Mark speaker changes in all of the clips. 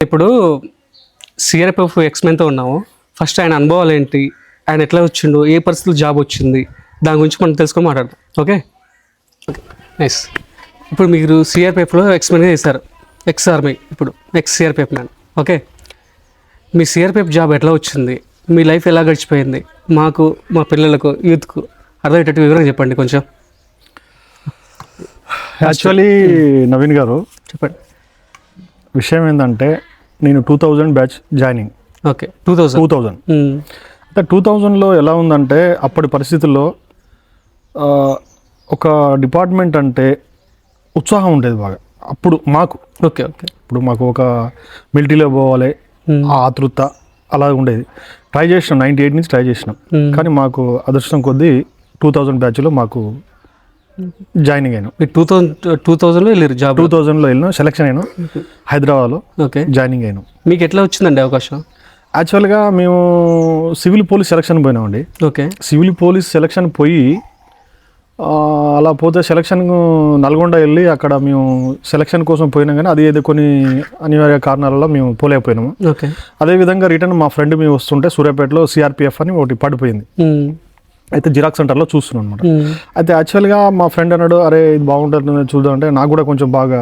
Speaker 1: ఇప్పుడు సిఆర్పిఎఫ్ ఎక్స్మెన్తో ఉన్నాము. ఫస్ట్ ఆయన అనుభవాలు ఏంటి, ఆయన ఎట్లా వచ్చిండు, ఏ పరిస్థితుల్లో జాబ్ వచ్చింది, దాని గురించి మనం తెలుసుకొని మాట్లాడదాం. Okay okay nice. ఇప్పుడు మీరు సిఆర్పిఎఫ్లో ఎక్స్మెన్గా చేశారు, ఎక్స్ ఆర్మీ, ఇప్పుడు ఎక్స్ సిఆర్పిఎఫ్ మ్యాన్. ఓకే, మీ సిఆర్పిఎఫ్ జాబ్ ఎట్లా వచ్చింది, మీ లైఫ్ ఎలా గడిచిపోయింది, మాకు మా పిల్లలకు యూత్కు అర్థమయ్యేటట్టు వివరంగా చెప్పండి కొంచెం.
Speaker 2: యాక్చువల్లీ నవీన్ గారు
Speaker 1: చెప్పండి.
Speaker 2: విషయం ఏంటంటే నేను 2000 బ్యాచ్ జాయినింగ్.
Speaker 1: ఓకే 2000
Speaker 2: అంటే 2000లో ఎలా ఉందంటే అప్పటి పరిస్థితుల్లో ఒక డిపార్ట్మెంట్ అంటే ఉత్సాహం ఉండేది బాగా అప్పుడు మాకు.
Speaker 1: ఓకే ఓకే
Speaker 2: ఇప్పుడు మాకు ఒక మిలిటరీలో పోవాలి ఆ ఆతృత అలా ఉండేది. ట్రై చేసినాం, 98 నుంచి ట్రై చేసినాం. కానీ మాకు అదృష్టం కొద్దీ 2000 బ్యాచ్లో మాకు జాయినింగ్ అయినాం.
Speaker 1: 2000లో వెళ్ళారు జాబ్?
Speaker 2: 2000లో వెళ్ళినాం, సెలెక్షన్ అయినాం హైదరాబాద్లో.
Speaker 1: ఓకే,
Speaker 2: జాయినింగ్ అయినాం.
Speaker 1: మీకు ఎట్లా వచ్చిందండి అవకాశం?
Speaker 2: యాక్చువల్గా మేము సివిల్ పోలీస్ సెలక్షన్ పోయినామండి.
Speaker 1: ఓకే,
Speaker 2: సివిల్ పోలీస్ సెలక్షన్ పోయి అలా పోతే సెలక్షన్ నల్గొండ వెళ్ళి అక్కడ మేము సెలక్షన్ కోసం పోయినాం, కానీ అది ఏదో కొన్ని అనివార్య కారణాలలో మేము పోలేకపోయినాము.
Speaker 1: ఓకే,
Speaker 2: అదేవిధంగా రిటర్న్ మా ఫ్రెండ్ మేము వస్తుంటే సూర్యాపేటలో సిఆర్పిఎఫ్ అని ఒకటి పడిపోయింది. అయితే జిరాక్స్ సెంటర్లో చూస్తున్నాం అనమాట. అయితే యాక్చువల్గా మా ఫ్రెండ్ అన్నాడు, అరే ఇది బాగుంటుంది చూద్దాం అంటే, నాకు కూడా కొంచెం బాగా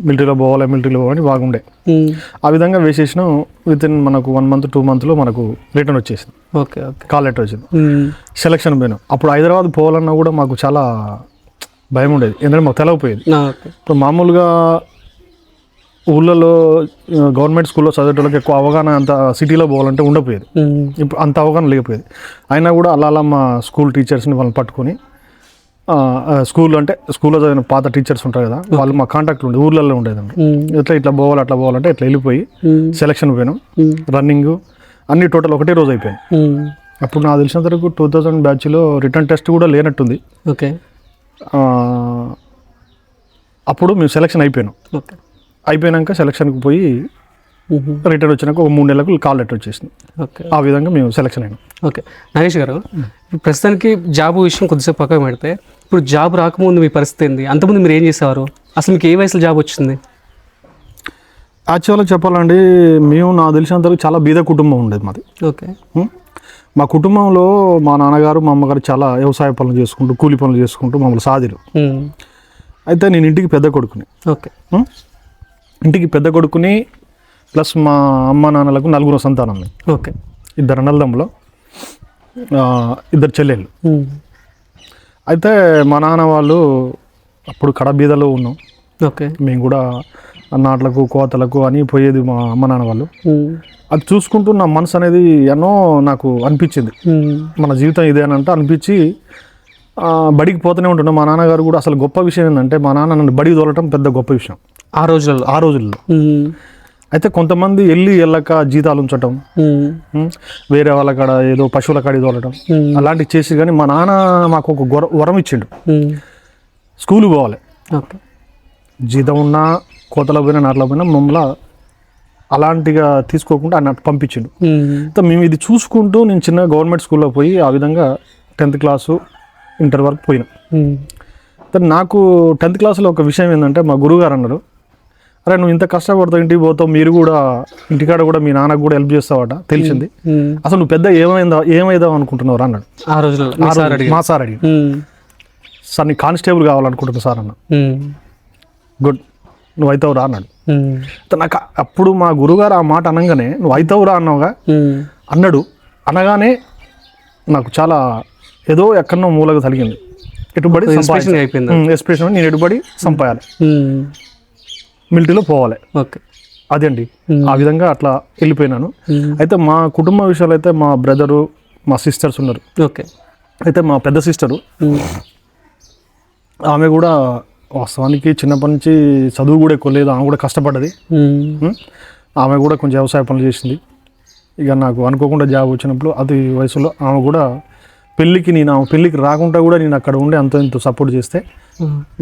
Speaker 2: మిలిటరీలో పోవాలని బాగుండే. ఆ విధంగా వేసేసినాం. వితిన్ మనకు 1 month 2 monthలో మనకు రిటర్న్ వచ్చేసింది.
Speaker 1: ఓకే ఓకే,
Speaker 2: కాల్ లెటర్ వచ్చింది. సెలక్షన్ పోయినాం. అప్పుడు హైదరాబాద్ పోవాలన్నా కూడా మాకు చాలా భయం ఉండేది, ఎందుకంటే మాకు తెలవపోయేది. ఇప్పుడు మామూలుగా ఊళ్ళలో గవర్నమెంట్ స్కూల్లో చదివేటోళ్ళకి ఎక్కువ అవగాహన అంత సిటీలో పోవాలంటే ఉండకపోయేది. ఇప్పుడు అంత అవగాహన లేకపోయేది. అయినా కూడా అలా మా స్కూల్ టీచర్స్ని వాళ్ళని పట్టుకొని, స్కూల్లో చదివిన పాత టీచర్స్ ఉంటారు కదా, వాళ్ళు మా కాంటాక్ట్లు ఉండే ఊర్లలో ఉండేదండి. ఇట్లా పోవాలి అట్లా పోవాలంటే ఇట్లా వెళ్ళిపోయి సెలక్షన్ పోయినాం. రన్నింగ్ అన్ని టోటల్ ఒకటే రోజు అయిపోయాయి. అప్పుడు నాకు తెలిసినంత వరకు 2000 బ్యాచ్లో రిటర్న్ టెస్ట్ కూడా లేనట్టుంది.
Speaker 1: ఓకే,
Speaker 2: అప్పుడు మేము సెలక్షన్ అయిపోయినాం.
Speaker 1: ఓకే,
Speaker 2: అయిపోయాక సెలక్షన్కి పోయి రిటర్న్ వచ్చినాక ఒక 3 నెలలకు కాల్ లెటర్ వచ్చేసింది.
Speaker 1: ఓకే,
Speaker 2: ఆ విధంగా మేము సెలక్షన్ అయినాం.
Speaker 1: ఓకే నాగేష్ గారు, ప్రస్తుతానికి జాబ్ విషయం కొద్దిసేపు పక్కన పెడితే, ఇప్పుడు జాబ్ రాకముందు మీ పరిస్థితి ఏంది, అంతకుముందు మీరు ఏం చేసేవారు, అసలు మీకు ఏ వయసులో జాబ్ వచ్చింది?
Speaker 2: యాక్చువల్గా చెప్పాలండి, మేము నాకు తెలిసినంతవరకు చాలా బీద కుటుంబం ఉండేది మాది.
Speaker 1: ఓకే,
Speaker 2: మా కుటుంబంలో మా నాన్నగారు మా అమ్మగారు చాలా వ్యవసాయ పనులు చేసుకుంటూ కూలి పనులు చేసుకుంటూ మమ్మల్ని సాదిరు. అయితే నేను ఇంటికి పెద్ద కొడుకుని.
Speaker 1: ఓకే,
Speaker 2: ఇంటికి పెద్ద కొడుకుని ప్లస్ మా అమ్మ నాన్నలకు 4 సంతానం.
Speaker 1: ఓకే,
Speaker 2: 2 అన్నదమ్ములు, 2 చెల్లెళ్ళు. అయితే మా నాన్న వాళ్ళు అప్పుడు కడబీదలో ఉన్నాం.
Speaker 1: ఓకే,
Speaker 2: మేము కూడా నాట్లకు కోతలకు అని పోయేది మా అమ్మ నాన్న వాళ్ళు. అది చూసుకుంటూ నా మనసు అనేది ఎన్నో నాకు అనిపించింది, మన జీవితం ఇదేనంటే అనిపించి బడికి పోతూనే ఉంటున్నాం. మా నాన్నగారు కూడా అసలు గొప్ప విషయం ఏంటంటే, మా నాన్న నన్ను బడికి తోలటం పెద్ద గొప్ప విషయం ఆ రోజుల్లో. అయితే కొంతమంది వెళ్ళక జీతాలు ఉంచటం, వేరే వాళ్ళ కాడ ఏదో పశువుల కాడి తోలటం అలాంటివి చేసి, కానీ మా నాన్న మాకు ఒక వరం ఇచ్చిండు, స్కూల్కి పోవాలి.
Speaker 1: ఓకే,
Speaker 2: జీతం ఉన్నా కోతలో పోయినా నాట్లో పోయినా మమ్మల్ని అలాంటిగా తీసుకోకుండా ఆయన పంపించిండు. మేము ఇది చూసుకుంటూ నేను చిన్న గవర్నమెంట్ స్కూల్లో పోయి ఆ విధంగా 10th క్లాసు ఇంటర్ వరకు పోయినా. నాకు 10th క్లాస్లో ఒక విషయం ఏంటంటే, మా గురువుగారు అన్నారు, అరే నువ్వు ఇంత కష్టపడతావు, ఇంటికి పోతావు, మీరు కూడా ఇంటికాడ కూడా మీ నాన్నకు కూడా హెల్ప్ చేస్తావట తెలిసింది, అసలు నువ్వు పెద్ద ఏమైదావు అనుకుంటున్నావు అన్నాడు.
Speaker 1: ఆ రోజుల్లో
Speaker 2: మా సార్ అడిగి, సార్ నీ కానిస్టేబుల్ కావాలనుకుంటున్నా సార్ అన్న. గుడ్, నువ్వు అవుతావురా అన్నాడు. నాకు అప్పుడు మా గురువుగారు ఆ మాట అనగానే, నువ్వు అవుతావురా అన్నావుగా అన్నాడు. అనగానే నాకు చాలా ఏదో ఎక్కడో మూలగా తగిలింది. ఎటుబడి ఎక్స్ప్రెషన్, నేను ఎటుబడి సంపాయాలి, మిలిటరీలో పోవాలి.
Speaker 1: ఓకే,
Speaker 2: అదండి. ఆ విధంగా అట్లా వెళ్ళిపోయినాను. అయితే మా కుటుంబ విషయాలు అయితే మా బ్రదరు మా సిస్టర్స్ ఉన్నారు.
Speaker 1: ఓకే,
Speaker 2: అయితే మా పెద్ద సిస్టరు ఆమె కూడా వాస్తవానికి చిన్నప్పటి నుంచి చదువు కూడా ఎక్కువ లేదు, ఆమె కూడా కష్టపడ్డది. ఆమె కూడా కొంచెం వ్యవసాయ పనులు చేసింది. ఇక నాకు అనుకోకుండా జాబ్ వచ్చినప్పుడు అది వయసులో ఆమె కూడా పెళ్ళికి రాకుండా కూడా నేను అక్కడ ఉండి అంత ఇంత సపోర్ట్ చేస్తే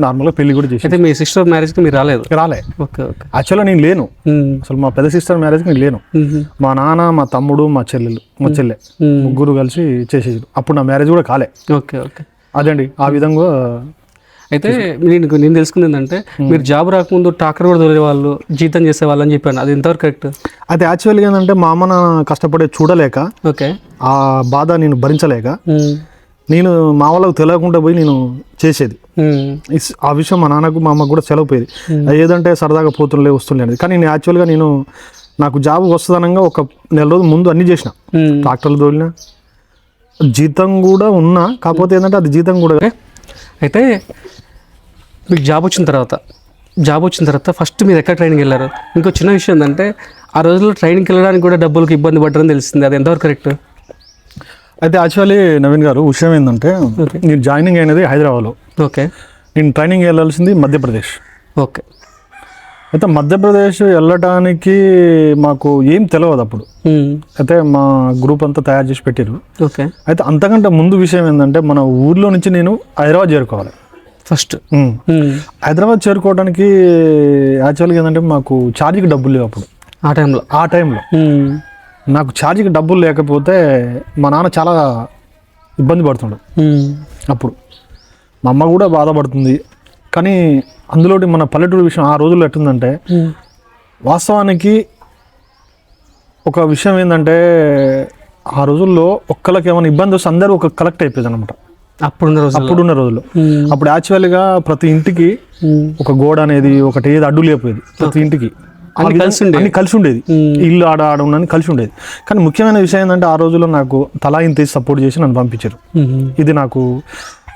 Speaker 2: నార్మల్గా పెళ్లి కూడా చేసి.
Speaker 1: అయితే మీ సిస్టర్ మ్యారేజ్కి మీరు రాలే?
Speaker 2: Okay okay. యాక్చువల్గా నేను లేను, అసలు మా పెద్ద సిస్టర్ మ్యారేజ్కి నేను లేను. మా నాన్న, మా తమ్ముడు, మా చెల్లె ముగ్గురు కలిసి చేసేది. అప్పుడు నా మ్యారేజ్ కూడా కాలే.
Speaker 1: ఓకే ఓకే,
Speaker 2: అదండి. ఆ విధంగా
Speaker 1: అయితే నేను తెలుసుకుంది ఏంటంటే మీరు జాబ్ రాకముందు ట్రాక్టర్ కూడా దొరికే వాళ్ళు జీతం చేసే వాళ్ళు అని చెప్పాను, అది ఎంతవరకు కరెక్ట్?
Speaker 2: అయితే యాక్చువల్గా ఏంటంటే మా అమ్మ కష్టపడే చూడలేక,
Speaker 1: ఓకే,
Speaker 2: ఆ బాధ నేను భరించలేక నేను మా వాళ్ళకు తెలియకుండా పోయి నేను చేసేది. ఆ విషయం మా నాన్నకు మా అమ్మకు కూడా సెలవుపోయేది. ఏదంటే సరదాగా పోతుండే వస్తుండే అనేది. కానీ నేను యాక్చువల్గా నాకు జాబ్ వస్తుందనంగా ఒక నెల రోజుల ముందు అన్నీ చేసిన, ట్రాక్టర్లు తోలిన, జీతం కూడా ఉన్నా. కాకపోతే ఏంటంటే అది జీతం కూడా.
Speaker 1: అయితే మీకు జాబ్ వచ్చిన తర్వాత ఫస్ట్ మీరు ఎక్కడ ట్రైనింగ్ వెళ్ళారు? ఇంకో చిన్న విషయం ఏంటంటే ఆ రోజుల్లో ట్రైనింగ్కి వెళ్ళడానికి కూడా డబ్బులకి ఇబ్బంది పడ్డారని తెలిసింది, అది ఎంతవరకు కరెక్ట్?
Speaker 2: అయితే యాక్చువల్లీ నవీన్ గారు విషయం ఏంటంటే నేను జాయినింగ్ అయినది హైదరాబాద్లో.
Speaker 1: ఓకే, నేను
Speaker 2: ట్రైనింగ్ వెళ్ళాల్సింది మధ్యప్రదేశ్.
Speaker 1: ఓకే,
Speaker 2: అయితే మధ్యప్రదేశ్ వెళ్ళటానికి మాకు ఏం తెలియదు అప్పుడు. అయితే మా గ్రూప్ అంతా తయారు చేసి పెట్టారు.
Speaker 1: ఓకే,
Speaker 2: అయితే అంతకంటే ముందు విషయం ఏంటంటే మన ఊర్లో నుంచి నేను హైదరాబాద్ చేరుకోవాలి
Speaker 1: ఫస్ట్.
Speaker 2: హైదరాబాద్ చేరుకోవడానికి యాక్చువల్గా ఏంటంటే మాకు ఛార్జీకి డబ్బులు లేవు అప్పుడు. ఆ టైంలో నాకు ఛార్జీకి డబ్బులు లేకపోతే మా నాన్న చాలా ఇబ్బంది పడుతుండు. అప్పుడు మా అమ్మ కూడా బాధపడుతుంది. కానీ అందులోటి మన పల్లెటూరు విషయం ఆ రోజుల్లో ఎట్టుందంటే, వాస్తవానికి ఒక విషయం ఏంటంటే ఆ రోజుల్లో ఒక్కళ్ళకి ఏమైనా ఇబ్బంది వస్తే అందరూ ఒక కలెక్ట్ అయిపోయింది అనమాట. అప్పుడున్న రోజుల్లో అప్పుడు యాక్చువల్గా ప్రతి ఇంటికి ఒక గోడ అనేది ఒకటి ఏది అడ్డు లేకపోయేది. ప్రతి ఇంటికి అన్ని కలిసి ఉండేది, ఇల్లు ఆడ ఉండని కలిసి ఉండేది. కానీ ముఖ్యమైన విషయం ఏంటంటే ఆ రోజుల్లో నాకు తలా ఇంత సపోర్ట్ చేసి నన్ను పంపించారు. ఇది నాకు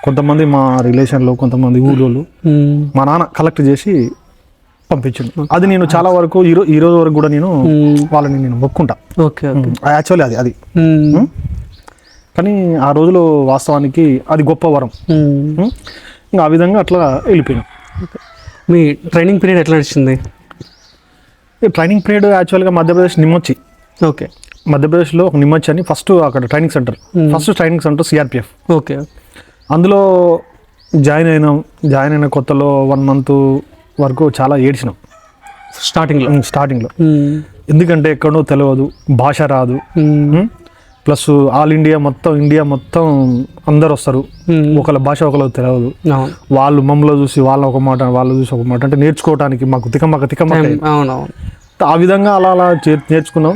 Speaker 2: కొంతమంది మా రిలేషన్లో, కొంతమంది ఊళ్ళో మా నాన్న కలెక్ట్ చేసి పంపించాడు. అది నేను చాలా వరకు ఈ రోజు వరకు కూడా నేను వాళ్ళని నేను మొక్కుంటా. యాక్చువల్లీ అది కానీ ఆ రోజులో వాస్తవానికి అది గొప్ప వరం. ఇంకా ఆ విధంగా అట్లా వెళ్ళిపోయినా.
Speaker 1: మీ ట్రైనింగ్ పీరియడ్ ఎట్లా నడిచింది?
Speaker 2: ట్రైనింగ్ పీరియడ్ యాక్చువల్గా మధ్యప్రదేశ్ నిమ్మొచ్చి.
Speaker 1: ఓకే,
Speaker 2: మధ్యప్రదేశ్లో ఒక నిమ్మొచ్చి అని ఫస్ట్ అక్కడ ట్రైనింగ్ సెంటర్ సిఆర్పిఎఫ్.
Speaker 1: ఓకే,
Speaker 2: అందులో జాయిన్ అయిన కొత్తలో 1 month వరకు చాలా ఏడ్చినాం స్టార్టింగ్లో. ఎందుకంటే ఎక్కడో తెలియదు, భాష రాదు, ప్లస్ ఆల్ ఇండియా మొత్తం అందరు వస్తారు, ఒకళ్ళ భాష ఒకళ్ళకి తెలియదు. వాళ్ళు మమ్మల్ని చూసి ఒక మాట, వాళ్ళు చూసి ఒక మాట, అంటే నేర్చుకోవడానికి మాకు తికమక. ఆ విధంగా అలా నేర్చుకున్నాం.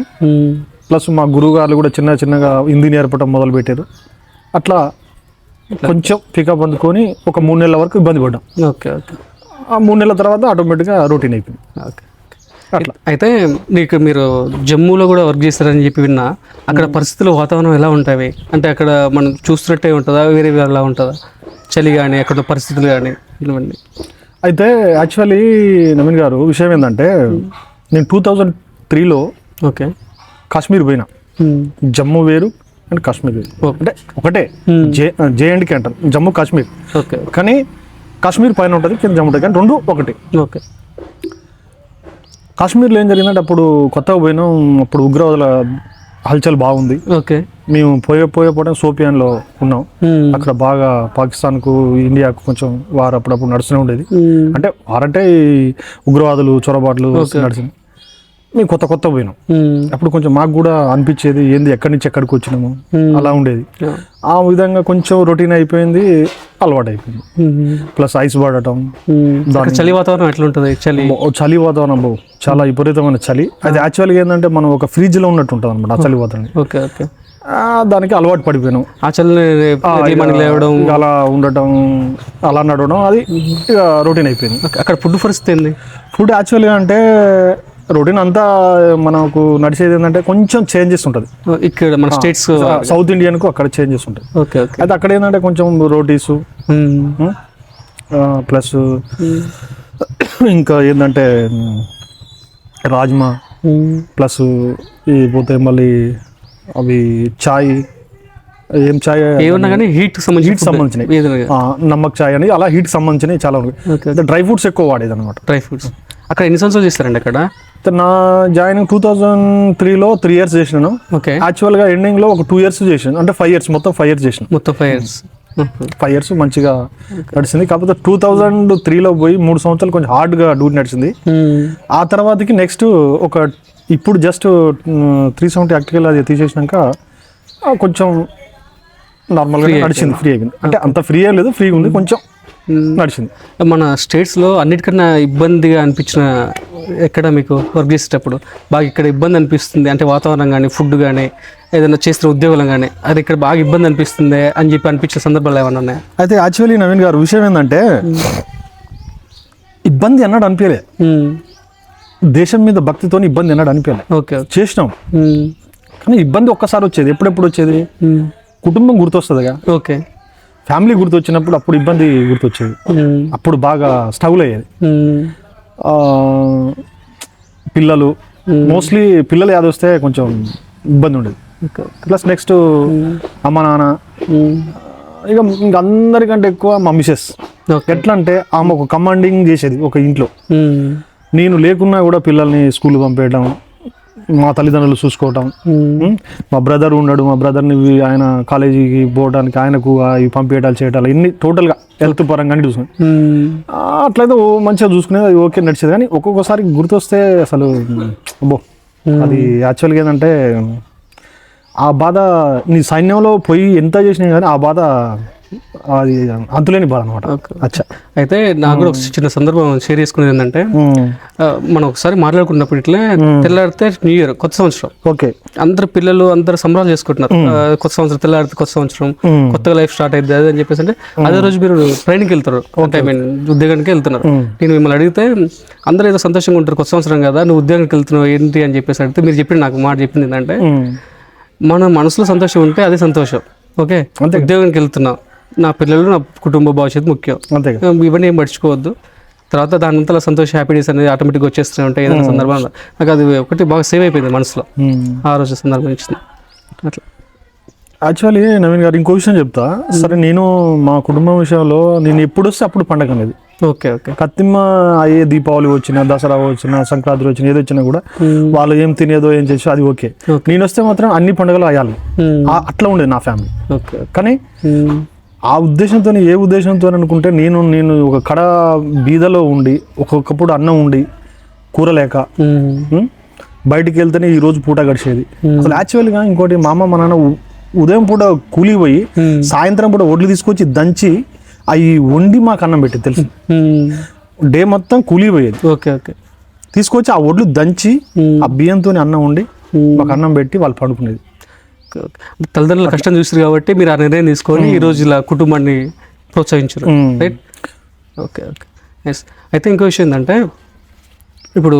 Speaker 2: ప్లస్ మా గురువు గారు కూడా చిన్నగా హిందీ నేర్పడం మొదలు పెట్టారు. అట్లా కొంచెం పికప్ అందుకొని ఒక 3 నెలల వరకు ఇబ్బంది పడ్డాం. ఆ 3 నెలల తర్వాత ఆటోమేటిక్గా రొటీన్ అయిపోయింది.
Speaker 1: అట్లా అయితే మీరు జమ్మూలో కూడా వర్క్ చేస్తారని చెప్పి విన్నా. అక్కడ పరిస్థితులు, వాతావరణం ఎలా ఉంటాయి? అంటే అక్కడ మనం చూస్తున్నట్టే ఉంటుందా, వేరే ఎలా ఉంటుందా? చలి కానీ అక్కడ పరిస్థితులు కానీ ఇవన్నీ.
Speaker 2: అయితే యాక్చువల్లీ నవీన్ గారు విషయం ఏంటంటే నేను 2003లో
Speaker 1: ఓకే
Speaker 2: కాశ్మీర్ పోయినా. జమ్మూ వేరు అండ్ కాశ్మీర్ వేరు, అంటే ఒకటే. జేఎండ్కే అంటారు, జమ్మూ కాశ్మీర్.
Speaker 1: ఓకే, కానీ
Speaker 2: కాశ్మీర్ పైన ఉంటుంది, కింద జమ్మూ ఉంటుంది, కానీ రెండు ఒకటి.
Speaker 1: ఓకే,
Speaker 2: కాశ్మీర్లో ఏం జరిగిందంటే అప్పుడు కొత్తగా పోయినాం. అప్పుడు ఉగ్రవాదుల హల్చల్ బాగుంది.
Speaker 1: ఓకే, మేము
Speaker 2: పోయే సోపియాన్లో ఉన్నాం. అక్కడ బాగా పాకిస్తాన్కు ఇండియాకు కొంచెం వారు అప్పుడప్పుడు నడుస్తూనే ఉండేది. అంటే వారంటే ఉగ్రవాదులు చొరబాట్లు నడిచింది. మేము కొత్త పోయినాం. అప్పుడు కొంచెం మాకు కూడా అనిపించేది, ఏంది ఎక్కడి నుంచి ఎక్కడికి వచ్చినాము అలా ఉండేది. ఆ విధంగా కొంచెం రొటీన్ అయిపోయింది, అలవాటు అయిపోయింది. ప్లస్ ఐస్ పడటం.
Speaker 1: చలి వాతావరణం ఎట్లా ఉంటుంది?
Speaker 2: చలి వాతావరణం చాలా విపరీతమైన చలి. అది యాక్చువల్గా ఏంటంటే మనం ఒక ఫ్రిడ్జ్ లో ఉన్నట్టు ఉంటుంది అనమాట ఆ చలి వాతావరణం. దానికి అలవాటు పడిపోయినాం.
Speaker 1: ఆ చలి లేవడం,
Speaker 2: అలా ఉండటం, అలా నడవడం, అది ఇక రొటీన్ అయిపోయింది.
Speaker 1: అక్కడ ఫుడ్ పరిస్థితి ఏంది?
Speaker 2: ఫుడ్ యాక్చువల్గా అంటే రొటీన్ అంతా మనకు నడిచేది ఏంటంటే కొంచెం చేంజెస్ ఉంటుంది.
Speaker 1: ఇక్కడ మన స్టేట్స్
Speaker 2: సౌత్ ఇండియన్కు అక్కడ చేంజెస్ ఉంటాయి. అయితే అక్కడ ఏంటంటే కొంచెం రోటీసు, ప్లస్ ఇంకా ఏంటంటే రాజ్మా, ప్లస్ పోతే మళ్ళీ అవి చాయ్, ఏం చాయ్
Speaker 1: ఏమన్నా కానీ హీట్
Speaker 2: సంబంధించినవి, నమ్మక్ చాయ్ అని అలా హీట్ సంబంధించినవి చాలా ఉన్నాయి. డ్రై ఫ్రూట్స్ ఎక్కువ వాడేది అనమాట.
Speaker 1: డ్రై ఫ్రూట్స్ అక్కడ ఎన్ని సంవత్సరాలు చేస్తారండి? అక్కడ
Speaker 2: నా జాయినింగ్ 2003లో 3 years చేసినాను.
Speaker 1: ఓకే,
Speaker 2: యాక్చువల్గా ఎండింగ్లో ఒక 2 years చేసాను, అంటే 5 years, మొత్తం 5 years చేసిన.
Speaker 1: మొత్తం 5 years
Speaker 2: మంచిగా నడిచింది. కాకపోతే 2003లో పోయి 3 సంవత్సరాలు కొంచెం హార్డ్గా డ్యూటీ నడిచింది. ఆ తర్వాతకి నెక్స్ట్ ఇప్పుడు జస్ట్ 370 యాక్టికల్ అది తీసేసినాక కొంచెం నార్మల్గా నడిచింది, ఫ్రీ అయిపోయింది. అంటే అంత ఫ్రీ లేదు, ఫ్రీగా ఉంది, కొంచెం నడిచింది.
Speaker 1: మన స్టేట్స్లో అన్నిటికన్నా ఇబ్బందిగా అనిపించిన ఎక్కడ మీకు వర్క్ చేసేటప్పుడు బాగా ఇక్కడ ఇబ్బంది అనిపిస్తుంది అంటే వాతావరణం కానీ ఫుడ్ కానీ ఏదైనా చేస్తున్న ఉద్యోగం కానీ అది ఇక్కడ బాగా ఇబ్బంది అనిపిస్తుంది అని చెప్పి అనిపించిన సందర్భాలు ఏమైనా ఉన్నాయా?
Speaker 2: అయితే యాక్చువల్లీ నవీన్ గారు విషయం ఏంటంటే ఇబ్బంది అన్నాడు అనిపించలే, దేశం మీద భక్తితో ఇబ్బంది అన్నాడు అనిపించలే.
Speaker 1: ఓకే
Speaker 2: చేసినాం కానీ ఇబ్బంది ఒక్కసారి వచ్చేది. ఎప్పుడెప్పుడు వచ్చేది? కుటుంబం గుర్తొస్తుందిగా,
Speaker 1: ఓకే,
Speaker 2: ఫ్యామిలీ గుర్తొచ్చినప్పుడు అప్పుడు ఇబ్బంది గుర్తొచ్చేది, అప్పుడు బాగా స్ట్రగుల్ అయ్యేది. పిల్లలు మోస్ట్లీ పిల్లలు యాద వస్తే కొంచెం ఇబ్బంది ఉండేది. ప్లస్ నెక్స్ట్ అమ్మ నాన్న, ఇక ఇంక అందరికంటే ఎక్కువ మా మిసెస్. ఎట్లా అంటే ఆమె ఒక కమాండింగ్ చేసేది ఒక ఇంట్లో. నేను లేకున్నా కూడా పిల్లల్ని స్కూల్ పంపేయడం, మా తల్లిదండ్రులు చూసుకోవటం. మా బ్రదర్ ఉన్నాడు, మా బ్రదర్ని ఆయన కాలేజీకి పోవడానికి ఆయనకు అవి పంపించడాలు చేయటాలు ఇన్ని టోటల్గా హెల్త్ పరంగానే చూసుకుని అట్లయితే మంచిగా చూసుకునేది, అది ఓకే నడిచేది. కానీ ఒక్కొక్కసారి గుర్తొస్తే అసలు అబ్బో, అది యాక్చువల్గా ఏంటంటే ఆ బాధ నీ సైన్యంలో పోయి ఎంత చేసినా కానీ ఆ బాధ అది అంతులేని బాధ అనమాట. అచ్చా,
Speaker 1: అయితే నాకు కూడా ఒక చిన్న సందర్భం షేర్ చేసుకునేది ఏంటంటే మనం ఒకసారి మాట్లాడుకున్నప్పుడు ఇట్లే తెల్లారితే న్యూ ఇయర్ కొత్త సంవత్సరం,
Speaker 2: ఓకే,
Speaker 1: అందరు పిల్లలు అందరు సంబరాలు చేసుకుంటున్నారు. కొత్త సంవత్సరం తెల్లారితే కొత్త సంవత్సరం, కొత్తగా లైఫ్ స్టార్ట్ అయింది అది అని చెప్పేసి అంటే అదే రోజు మీరు ట్రైనింగ్కి వెళ్తారు, అంటే ఐ మీన్ ఉద్యోగానికి వెళ్తున్నారు. నేను మిమ్మల్ని అడిగితే అందరూ ఏదో సంతోషంగా ఉంటారు, కొత్త సంవత్సరం కదా నువ్వు ఉద్యోగానికి వెళ్తున్నావు ఏంటి అని చెప్పేసి అడిగితే మీరు చెప్పిన నాకు మాట చెప్పింది ఏంటంటే మన మనసులో సంతోషం ఉంటే అదే సంతోషం. ఓకే, ఉద్యోగానికి వెళ్తున్నావు, నా పిల్లలు నా కుటుంబ భవిష్యత్తు ముఖ్యం, ఇవన్నీ ఏం పట్టించుకోవద్దు, తర్వాత దాని అంతా సంతోషం హ్యాపీనెస్ అనేది ఆటోమేటిక్గా వచ్చేస్తూనే ఉంటాయి ఏదైనా సందర్భంలో. నాకు అది ఒకటి బాగా సేవ్ అయిపోయింది మనసులో ఆ రోజు సందర్భం ఇచ్చింది. అట్లా
Speaker 2: యాక్చువల్లీ నవీన్ గారు ఇంకో విషయం చెప్తా. సరే, నేను మా కుటుంబం విషయంలో నేను ఎప్పుడు వస్తే అప్పుడు పండగ అనేది.
Speaker 1: ఓకే ఓకే,
Speaker 2: కత్తిమ్మ అయ్యే దీపావళి వచ్చినా, దసరా వచ్చినా, సంక్రాంతి వచ్చినా, ఏది వచ్చినా కూడా వాళ్ళు ఏం తినేదో ఏం చేసో అది ఓకే. నేను వస్తే మాత్రం అన్ని పండుగలు అయ్యాలి, అట్లా ఉండేది నా ఫ్యామిలీ. కానీ ఆ ఉద్దేశంతో, ఏ ఉద్దేశంతో అనుకుంటే నేను ఒక కడ బీదలో ఉండి ఒక్కొక్కప్పుడు అన్నం ఉండి కూర లేక బయటికి వెళ్తేనే ఈ రోజు పూట గడిచేది. అసలు యాక్చువల్గా ఇంకోటి, మా అమ్మ మా నాన్న ఉదయం పూట కూలి పోయి సాయంత్రం పూట ఒడ్లు తీసుకొచ్చి దంచి అవి వండి మాకు అన్నం పెట్టేది తెలుసు. డే మొత్తం కూలి పోయేది,
Speaker 1: ఓకే ఓకే,
Speaker 2: తీసుకొచ్చి ఆ ఒడ్లు దంచి ఆ బియ్యంతో అన్నం వండి మాకు అన్నం పెట్టి వాళ్ళు పండుకునేది.
Speaker 1: తల్లిదండ్రుల కష్టం చూసారు కాబట్టి మీరు ఆ నిర్ణయం తీసుకొని ఈ రోజు ఇలా కుటుంబాన్ని ప్రోత్సహించారు, రైట్? Okay okay, yes. అయితే ఇంకో విషయం ఏంటంటే ఇప్పుడు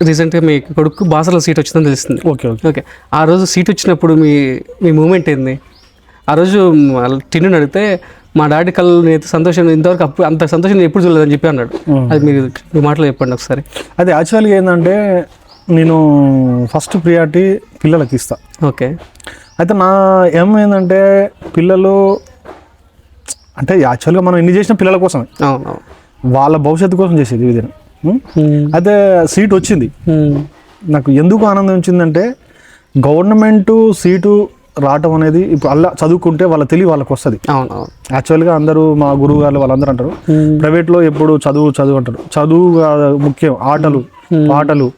Speaker 1: రీసెంట్గా మీ కొడుకు బాసర్లో సీట్ వచ్చిందని తెలుస్తుంది.
Speaker 2: ఓకే ఓకే
Speaker 1: ఓకే, ఆ రోజు సీట్ వచ్చినప్పుడు మీ మూమెంట్ ఏంది? ఆ రోజు టిన్నుని అడిగితే మా డాడీ కళ్ళు సంతోషం ఇంతవరకు అంత సంతోషం ఎప్పుడు చూడలేదని చెప్పి అన్నాడు. అది మీరు మీ మాటలో చెప్పండి ఒకసారి.
Speaker 2: అదే యాక్చువల్గా ఏంటంటే నేను ఫస్ట్ ప్రియారిటీ పిల్లలకి ఇస్తా.
Speaker 1: ఓకే,
Speaker 2: అయితే నా ఏమైందంటే పిల్లలు అంటే యాక్చువల్గా మనం ఎన్ని చేసిన పిల్లల కోసమే, వాళ్ళ భవిష్యత్తు కోసం చేసేది విధానం. అయితే సీట్ వచ్చింది, నాకు ఎందుకు ఆనందం వచ్చిందంటే గవర్నమెంట్ సీటు రావటం అనేది ఇప్పుడు అలా చదువుకుంటే వాళ్ళ తెలివి వాళ్ళకి వస్తుంది. యాక్చువల్గా అందరూ మా గురువు గారు వాళ్ళందరూ అంటారు ప్రైవేట్లో ఎప్పుడు చదువు అంటారు. చదువు ముఖ్యం, ఆటలు పాటలు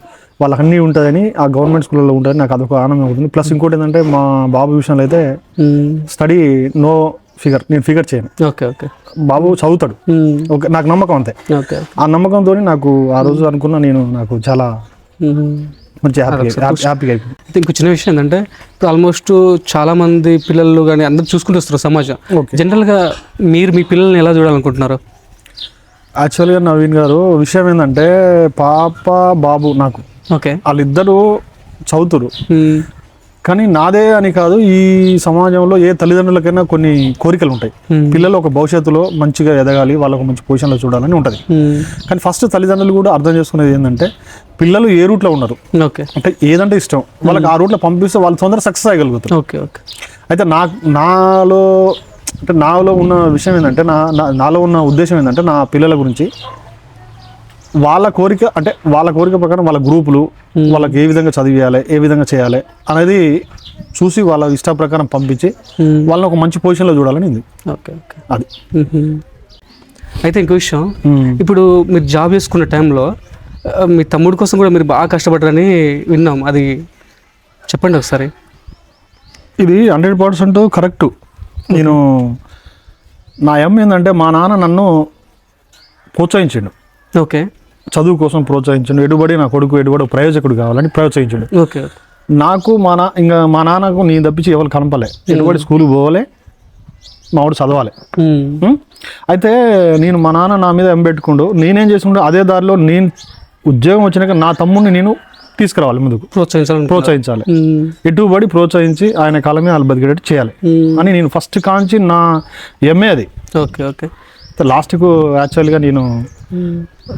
Speaker 2: వాళ్ళకి అన్నీ ఉంటుందని ఆ గవర్నమెంట్ స్కూల్లో ఉంటుంది. నాకు అదొక ఆనందం అవుతుంది. ప్లస్ ఇంకోటి ఏంటంటే మా బాబు విషయంలో అయితే స్టడీ నో ఫిగర్, నేను ఫిగర్ చేయను.
Speaker 1: ఓకే ఓకే,
Speaker 2: బాబు చదువుతాడు. ఓకే, నాకు నమ్మకం అంతే. ఆ నమ్మకంతో నాకు ఆ రోజు అనుకున్నా, నాకు చాలా మంచి హ్యాపీగా అయిపోయింది.
Speaker 1: ఇంకో చిన్న విషయం ఏంటంటే ఇప్పుడు ఆల్మోస్ట్ చాలా మంది పిల్లలు కానీ అందరూ చూసుకుంటూ వస్తారు సమాజం. జనరల్గా మీరు మీ పిల్లల్ని ఎలా చూడాలనుకుంటున్నారు?
Speaker 2: యాక్చువల్గా నవీన్ గారు విషయం ఏంటంటే పాప బాబు నాకు
Speaker 1: ఓకే
Speaker 2: వాళ్ళిద్దరూ చదువుతారు. కానీ నాదే అని కాదు, ఈ సమాజంలో ఏ తల్లిదండ్రులకైనా కొన్ని కోరికలు ఉంటాయి. పిల్లలు ఒక భవిష్యత్తులో మంచిగా ఎదగాలి, వాళ్ళకు మంచి పొజిషన్లో చూడాలని ఉంటుంది. కానీ ఫస్ట్ తల్లిదండ్రులు కూడా అర్థం చేసుకునేది ఏంటంటే పిల్లలు ఏ రూట్లో ఉన్నారు, అంటే ఏదంటే ఇష్టం వాళ్ళకి ఆ రూట్లో పంపిస్తే వాళ్ళు తొందరగా సక్సెస్ అయ్యగలుగుతారు. అయితే నాలో ఉన్న విషయం ఏంటంటే నాలో ఉన్న ఉద్దేశం ఏంటంటే నా పిల్లల గురించి వాళ్ళ కోరిక ప్రకారం వాళ్ళ గ్రూపులు వాళ్ళకి ఏ విధంగా చదివేయాలి, ఏ విధంగా చేయాలి అనేది చూసి వాళ్ళ ఇష్ట ప్రకారం పంపించి వాళ్ళని ఒక మంచి పొజిషన్లో చూడాలని ఉంది.
Speaker 1: ఓకే ఓకే,
Speaker 2: అది.
Speaker 1: అయితే ఇంకో విషయం, ఇప్పుడు మీరు జాబ్ చేసుకున్న టైంలో మీ తమ్ముడి కోసం కూడా మీరు బాగా కష్టపడ్డారని విన్నాం, అది చెప్పండి ఒకసారి.
Speaker 2: ఇది 100% కరెక్ట్. నేను నా ఏంటంటే మా నాన్న నన్ను ప్రోత్సహించిండు,
Speaker 1: ఓకే
Speaker 2: చదువు కోసం ప్రోత్సహించండు, ఎడుబడి నా కొడుకు ఎడుబడి ప్రయోజకుడు కావాలని ప్రోత్సహించండు.
Speaker 1: ఓకే
Speaker 2: నాకు ఇంకా మా నాన్నకు నేను తప్పించి ఎవరు కనపలే, ఎడుబడి స్కూల్కి పోవాలి, మా వాడు చదవాలి. అయితే నేను మా నాన్న నా మీద ఎంబెట్టుకుండు, నేనేం చేసుకుంటా అదే దారిలో నేను ఉద్యోగం వచ్చినాక నా తమ్ముడిని నేను తీసుకురావాలి, ముందుకు ప్రోత్సహించాలి, ఎటుబడి ప్రోత్సహించి ఆయన కాలం మీద వాళ్ళు బతికేటట్టు చేయాలి అని నేను ఫస్ట్ కాంచి నా ఎంఏ అది.
Speaker 1: Okay okay.
Speaker 2: లాస్ట్కు యాక్చువల్గా నేను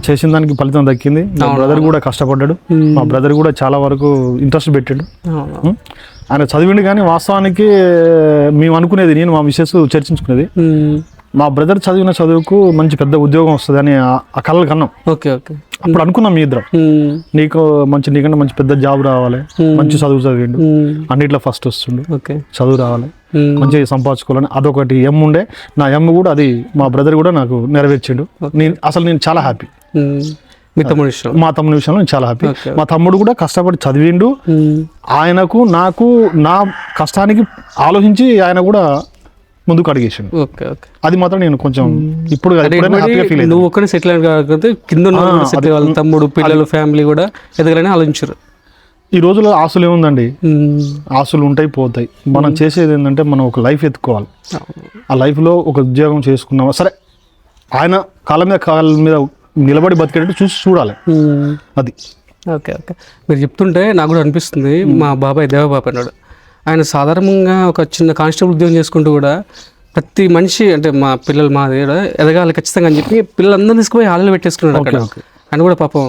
Speaker 2: చేసిన దానికి ఫలితం దక్కింది. మా బ్రదర్ కూడా కష్టపడ్డాడు, మా బ్రదర్ కూడా చాలా వరకు ఇంట్రెస్ట్ పెట్టాడు. ఆయన చదివిండు, కానీ వాస్తవానికి మేము అనుకునేది, నేను మా మిస్సెస్ చర్చించుకునేది, మా బ్రదర్ చదివిన చదువుకు మంచి పెద్ద ఉద్యోగం వస్తుంది అని ఆ కళలు కన్నాం.
Speaker 1: Okay okay.
Speaker 2: అప్పుడు అనుకున్నాం మీ ఇద్దరం, నీకంటే మంచి పెద్ద జాబ్ రావాలి, మంచి చదువు చదివిండు, అన్నిట్లో ఫస్ట్ వస్తుండు, చదువు రావాలి, మంచిగా సంపాదించుకోవాలని అదొకటి ఎమ్ ఉండే. నా ఎమ్ కూడా అది మా బ్రదర్ కూడా నాకు నెరవేర్చిండు. నేను చాలా హ్యాపీ. మా తమ్ముడి విషయంలో నేను చాలా హ్యాపీ. మా తమ్ముడు కూడా కష్టపడి చదివిండు, ఆయనకు నాకు నా కష్టానికి ఆలోచించి ఆయన కూడా ముందుకు అడిగేసాడు. అది మాత్రం నేను కొంచెం ఇప్పుడు
Speaker 1: నువ్వు ఒక్కడే సెటిల్ కాకపోతే కింద వాళ్ళ తమ్ముడు పిల్లలు ఫ్యామిలీ కూడా ఎదగాలని ఆలోచించారు.
Speaker 2: ఈ రోజుల్లో ఆశలు ఏముందండి, ఆశలు ఉంటాయి పోతాయి. మనం చేసేది ఏంటంటే మనం ఒక లైఫ్ ఎత్తుకోవాలి. ఆ లైఫ్లో ఒక ఉద్యోగం చేసుకున్నామా సరే, ఆయన కాళ్ళ మీద నిలబడి బతికేటట్టు చూడాలి. అది
Speaker 1: ఓకే ఓకే. మీరు చెప్తుంటే నాకు కూడా అనిపిస్తుంది, మా బాబాయ్ దేవబాబు అన్నాడు, ఆయన సాధారణంగా ఒక చిన్న కానిస్టేబుల్ ఉద్యోగం చేసుకుంటూ కూడా ప్రతి మనిషి అంటే మా పిల్లలు మాది కూడా ఎదగాలి ఖచ్చితంగా అని చెప్పి పిల్లలందరూ తీసుకుపోయి హాల్లో పెట్టేసుకున్నాడు అక్కడ. ఆయన కూడా పాపం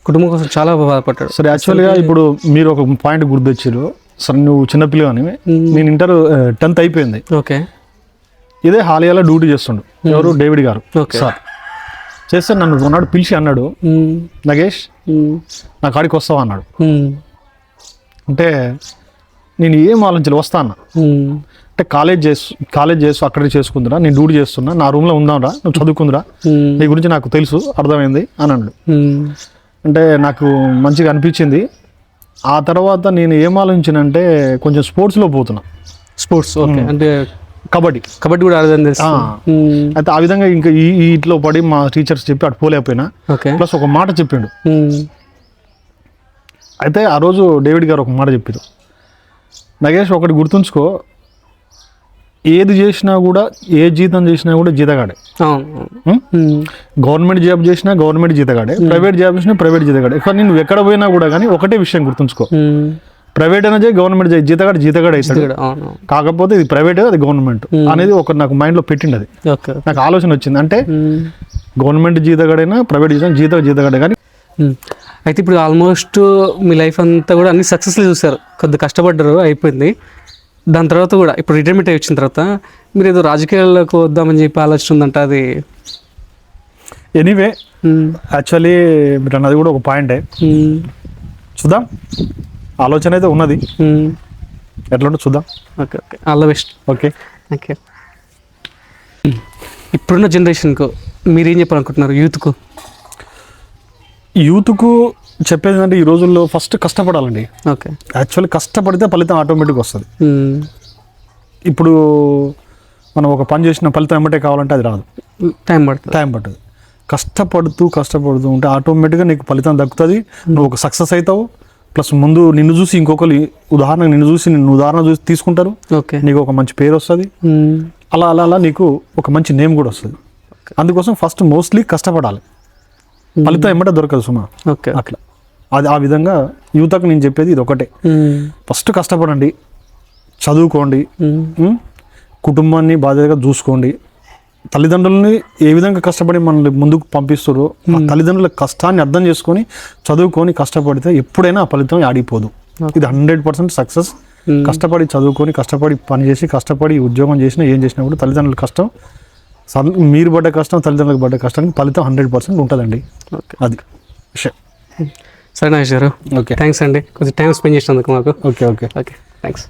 Speaker 1: కుటుంబం కోసం చాలా బాధపడ్డాడు.
Speaker 2: సరే, యాక్చువల్గా ఇప్పుడు మీరు ఒక పాయింట్ గుర్తొచ్చారు. సరే, నువ్వు చిన్నపిల్ల అని, నేను 10th అయిపోయింది.
Speaker 1: ఓకే.
Speaker 2: ఇదే హాలియాలో డ్యూటీ చేస్తుండు ఎవరు, డేవిడ్ గారు సార్. చేస్తే నన్ను ఉన్నాడు పిలిచి అన్నాడు, నగేష్ నా కాడికి వస్తావా అన్నాడు. అంటే నేను ఏం ఆలోచించాలి, వస్తా అన్న. అంటే కాలేజ్ చేస్తూ అక్కడికి చేసుకుందిరా, నేను డ్యూటీ చేస్తున్నా, నా రూమ్లో ఉందాంరా, నువ్వు చదువుకుందిరా, నీ గురించి నాకు తెలుసు, అర్థమైంది అని అన్నాడు. అంటే నాకు మంచిగా అనిపించింది. ఆ తర్వాత నేను ఏం ఆలోచించానంటే కొంచెం స్పోర్ట్స్లో పోతున్నా.
Speaker 1: స్పోర్ట్స్ అంటే
Speaker 2: కబడ్డీ
Speaker 1: కూడా
Speaker 2: అయితే ఆ విధంగా ఇంకా వీటిలో పడి మా టీచర్స్ చెప్పి అటు పోలేకపోయినా. ప్లస్ ఒక మాట చెప్పిండు. అయితే ఆ రోజు డేవిడ్ గారు ఒక మాట చెప్పారు, నగేష్ ఒకటి గుర్తుంచుకో, ఏది చేసినా కూడా, ఏ జీతం చేసినా కూడా జీతగాడే. గవర్నమెంట్ జాబ్ చేసినా గవర్నమెంట్ జీతగాడే, ప్రైవేట్ జాబ్ చేసినా ప్రైవేట్ జీతగాడే. కానీ నువ్వు ఎక్కడ పోయినా కూడా కానీ ఒకటే విషయం గుర్తుంచుకో, ప్రైవేట్ అయినా చేయి, గవర్నమెంట్ చేయి, జీతగాడు అవుతాడు. కాకపోతే ఇది ప్రైవేట్, అది గవర్నమెంట్ అనేది ఒక నాకు మైండ్లో పెట్టింది. అది నాకు ఆలోచన వచ్చింది. అంటే గవర్నమెంట్ జీతగాడైనా ప్రైవేట్ జీతగాడే. కానీ
Speaker 1: అయితే ఇప్పుడు ఆల్మోస్ట్ మీ లైఫ్ అంతా కూడా అన్ని సక్సెస్లీ చూసారు, కొద్దిగా కష్టపడ్డారు, అయిపోయింది. దాని తర్వాత కూడా ఇప్పుడు రిటైర్మెంట్ అయి వచ్చిన తర్వాత మీరు ఏదో రాజకీయాల్లోకి వద్దామని చెప్పి ఆలోచన ఉందంట. అది
Speaker 2: ఎనీవే యాక్చువల్లీ మీరు అన్నది కూడా ఒక పాయింటే. చూద్దాం, ఆలోచన అయితే ఉన్నది, ఎట్లా చూద్దాం.
Speaker 1: Okay okay, all the best.
Speaker 2: Okay,
Speaker 1: thank you. ఇప్పుడున్న జనరేషన్కు మీరేం చెప్పాలనుకుంటున్నారు యూత్కు?
Speaker 2: చెప్పేది ఏంటంటే ఈ రోజుల్లో ఫస్ట్ కష్టపడాలండి.
Speaker 1: ఓకే,
Speaker 2: యాక్చువల్లీ కష్టపడితే ఫలితం ఆటోమేటిక్గా వస్తుంది. ఇప్పుడు మనం ఒక పని చేసిన ఫలితం ఏమంటే కావాలంటే అది రాదు,
Speaker 1: టైం పడుతుంది.
Speaker 2: కష్టపడుతూ ఉంటే ఆటోమేటిక్గా నీకు ఫలితం దక్కుతుంది, నువ్వు ఒక సక్సెస్ అవుతావు. ప్లస్ ముందు నిన్ను చూసి ఇంకొకరు నిన్ను ఉదాహరణ చూసి తీసుకుంటారు, నీకు ఒక మంచి పేరు వస్తుంది. అలా నీకు ఒక మంచి నేమ్ కూడా వస్తుంది. అందుకోసం ఫస్ట్ మోస్ట్లీ కష్టపడాలి, ఫలితం ఏమంటే దొరకదు సుమా. అట్లా అది ఆ విధంగా యువతకు నేను చెప్పేది ఇది ఒకటే, ఫస్ట్ కష్టపడండి, చదువుకోండి, కుటుంబాన్ని బాధ్యతగా చూసుకోండి. తల్లిదండ్రులని ఏ విధంగా కష్టపడి మనల్ని ముందుకు పంపిస్తారో ఆ తల్లిదండ్రుల కష్టాన్ని అర్థం చేసుకొని చదువుకొని కష్టపడితే ఎప్పుడైనా ఆ ఫలితం ఆడిపోదు. ఇది 100% సక్సెస్. కష్టపడి చదువుకొని, కష్టపడి పని చేసి, కష్టపడి ఉద్యోగం చేసినా ఏం చేసినా కూడా తల్లిదండ్రుల కష్టం, మీరు పడ్డ కష్టం, తల్లిదండ్రులకు పడ్డ కష్టానికి ఫలితం 100% ఉంటుందండి. అది విషయం.
Speaker 1: సరే నాగేష్ గారు, ఓకే, థ్యాంక్స్ అండి, కొంచెం టైం స్పెండ్ చేసినందుకు మాకు.
Speaker 2: Okay, thanks.